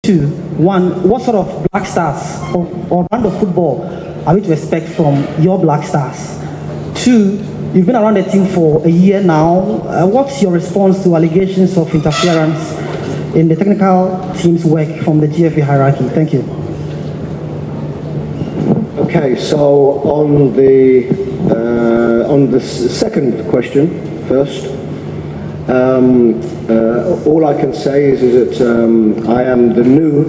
Two, one, what sort of Black Stars or brand of football are we to expect from your Black Stars? Two, you've been around the team for a year now. What's your response to allegations of interference in the technical team's work from the GFA hierarchy? Thank you. Okay, so on the second question first, all I can say is that I am the new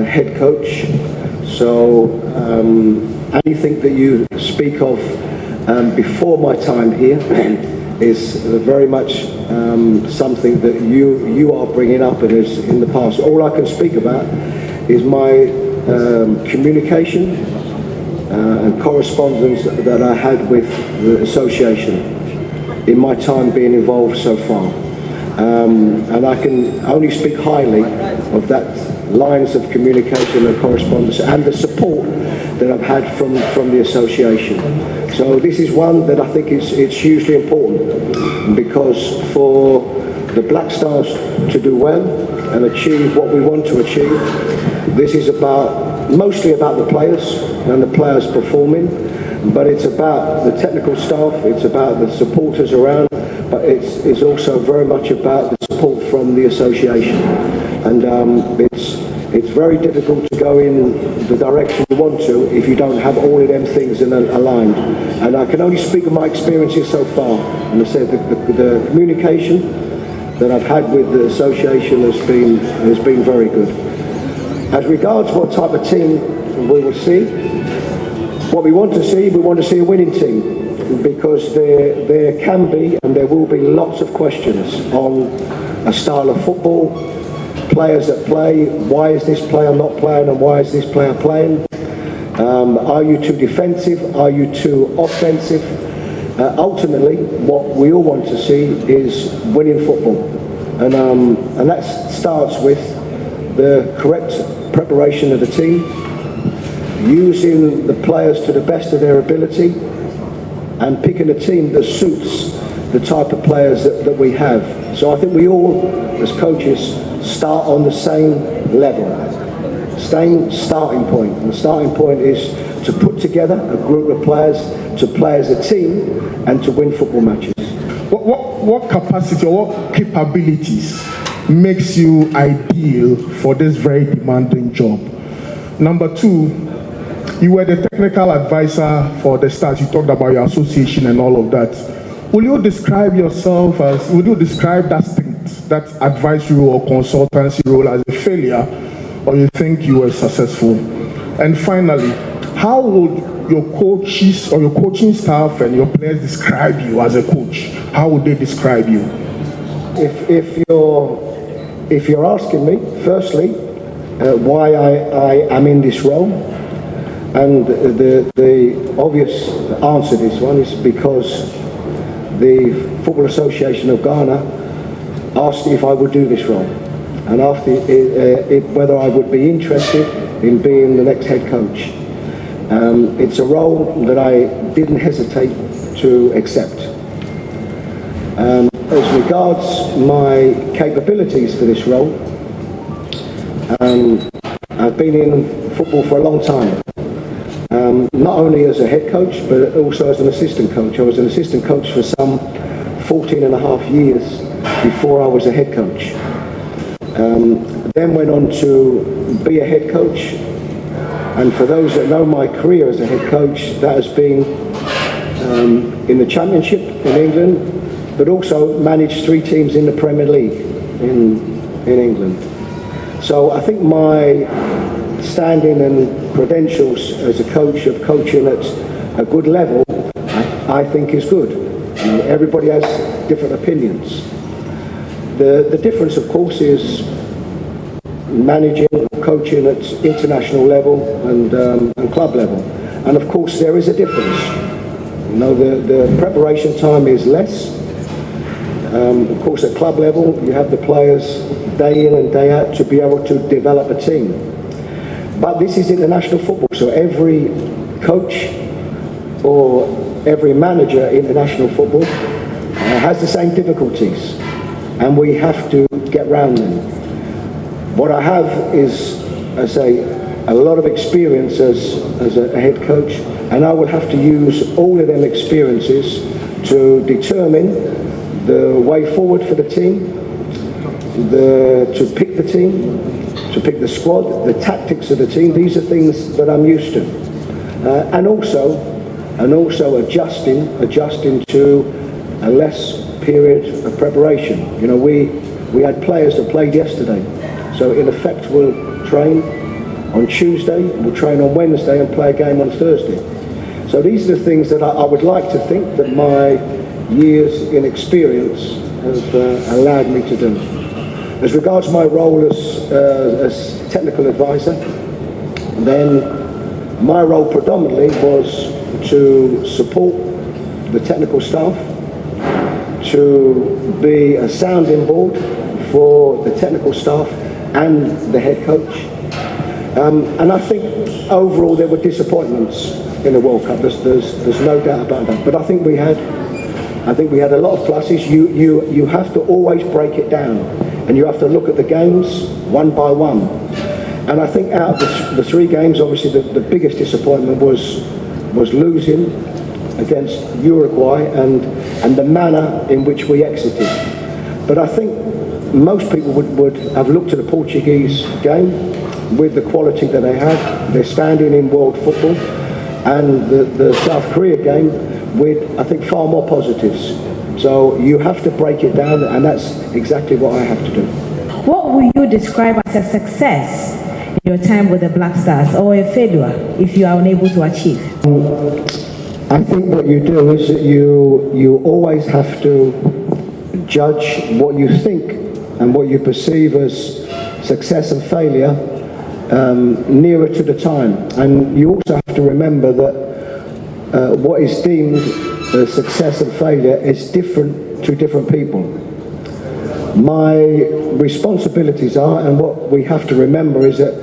head coach. So anything that you speak of before my time here is very much something that you are bringing up and is in the past. All I can speak about is my communication and correspondence that I had with the association in my time being involved so far. And I can only speak highly of that lines of communication and correspondence and the support that I've had from the association. So this is one that I think it's hugely important, because for the Black Stars to do well and achieve what we want to achieve, this is mostly about the players and the players performing, but it's about the technical staff, it's about the supporters around, but it's also very much about the support from the association. And it's very difficult to go in the direction you want to if you don't have all of them things aligned. And I can only speak of my experiences so far. And I said the communication that I've had with the association has been very good. As regards what type of team we will see, what we want to see a winning team, because there can be and there will be lots of questions on a style of football, players that play, why is this player not playing and why is this player playing? Are you too defensive? Are you too offensive? Ultimately, what we all want to see is winning football. And that starts with the correct preparation of the team, using the players to the best of their ability, and picking a team that suits the type of players that we have. So I think we all, as coaches, start on the same level, same starting point. And the starting point is to put together a group of players to play as a team and to win football matches. What capacity or what capabilities makes you ideal for this very demanding job? Number two, you were the technical advisor for the Stars. You talked about your association and all of that. Will you describe that stint, that advisory or consultancy role, as a failure, or you think you were successful? And finally, how would your coaches or your coaching staff and your players describe you as a coach? How would they describe you? If you're asking me, firstly, why I am in this role, and the obvious answer to this one is because the Football Association of Ghana asked if I would do this role, and after whether I would be interested in being the next head coach. It's a role that I didn't hesitate to accept. As regards my capabilities for this role, I've been in football for a long time. Not only as a head coach, but also as an assistant coach. I was an assistant coach for some 14 and a half years before I was a head coach. Then went on to be a head coach. And for those that know my career as a head coach, that has been in the Championship in England, but also managed 3 teams in the Premier League in England. So I think my standing and credentials as a coach of coaching at a good level, I think is good. Everybody has different opinions. The difference, of course, is managing, coaching at international level and club level. And of course, there is a difference. You know, the preparation time is less. Of course, at club level, you have the players day in and day out to be able to develop a team. But this is international football, so every coach or every manager in international football has the same difficulties, and we have to get round them. What I have is, I say, a lot of experience as a head coach, and I will have to use all of them experiences to determine the way forward for the team, to pick the team, to pick the squad, the tactics of the team. These are things that I'm used to, and also adjusting to a less period of preparation. You know, we had players that played yesterday, so in effect we'll train on Tuesday, we'll train on Wednesday and play a game on Thursday. So these are the things that I would like to think that my years in experience have allowed me to do. As regards my role as technical advisor, then my role predominantly was to support the technical staff, to be a sounding board for the technical staff and the head coach. And I think overall there were disappointments in the World Cup. There's no doubt about that. But I think we had a lot of pluses. You have to always break it down, and you have to look at the games one by one. And I think out of the three games, obviously the biggest disappointment was losing against Uruguay and the manner in which we exited. But I think most people would have looked at the Portuguese game with the quality that they have. They're standing in world football, and the South Korea game with, I think, far more positives. So you have to break it down, and that's exactly what I have to do. What will you describe as a success in your time with the Black Stars, or a failure if you are unable to achieve? I think what you do is that you always have to judge what you think and what you perceive as success and failure nearer to the time. And you also have to remember that what is deemed as success and failure is different to different people. My responsibilities are, and what we have to remember is that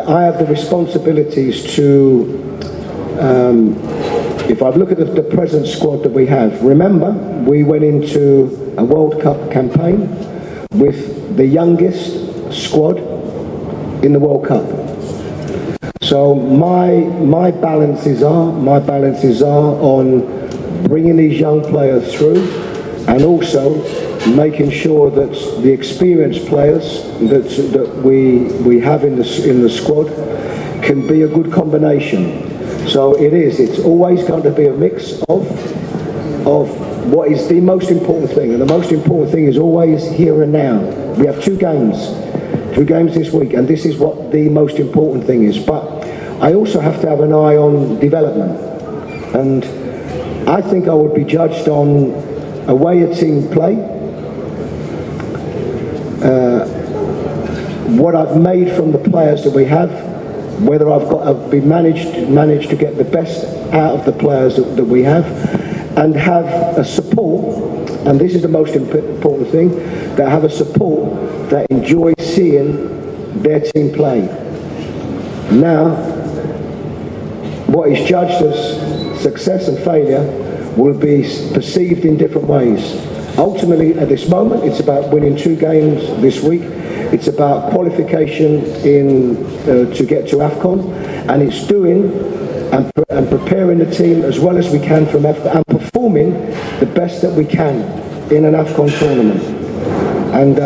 I have the responsibilities to, if I look at the present squad that we have, remember we went into a World Cup campaign with the youngest squad in the World Cup. So my balances are on bringing these young players through, and also making sure that the experienced players that we have in the squad can be a good combination. So it's always going to be a mix of what is the most important thing, and the most important thing is always here and now. We have two games this week, and this is what the most important thing is. But I also have to have an eye on development, and I think I would be judged on a way a team play, what I've made from the players that we have, whether I've managed to get the best out of the players that we have, and have a support, and this is the most important thing, that have a support that enjoys seeing their team play. Now, what is judged as success and failure will be perceived in different ways. Ultimately, at this moment, it's about winning 2 games this week. It's about qualification to get to AFCON, and it's doing and preparing the team as well as we can from AFCON, and performing the best that we can in an AFCON tournament. And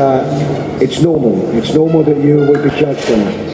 it's normal that you will be judged on that.